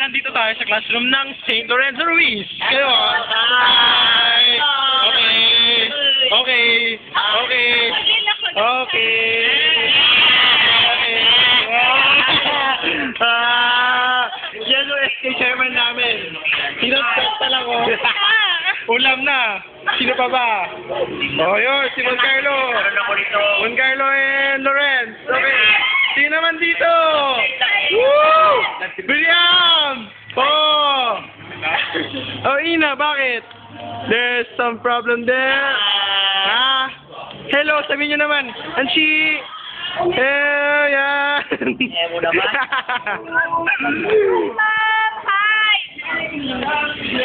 nandito tayo sa classroom ng St. Lorenzo Ruiz. Kayo, hi! Okay. Okay. Okay. Okay. Yan yung SK chairman namin. Sinaspetal ako. Ulam na. Sino pa ba? Oh, yun. Si Juan Carlo. Juan Carlo and Lorenz. Okay. Sino naman dito? Woo! William! Oh! Oh, Ina, bakit? There's some problem there. Ah? Hello, sabihin nyo naman. Anchi! Yan! mo naman. Hi!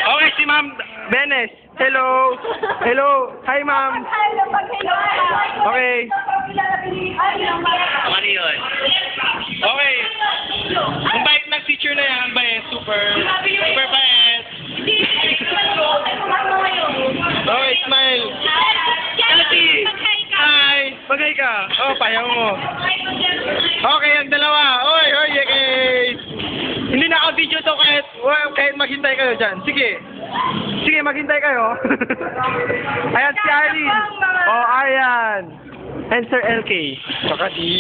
Okay, si Ma'am Benes. Hello. Hello. Hi, Ma'am. Okay. Ano yun? Okay. Ang bait ng teacher na yan. Ang bait. Super. Super bait. Okay, smile. Kalati. Hi. Bagay ka. Oh, payaw mo. Okay, ang dalawa. Oy, oy, okay. Hindi na ako video to kahit maghintay kayo dyan. Sige. Sige, maghintay kayo. Ayan si Arlene. Oh, ayan. And Sir LK. Baka di.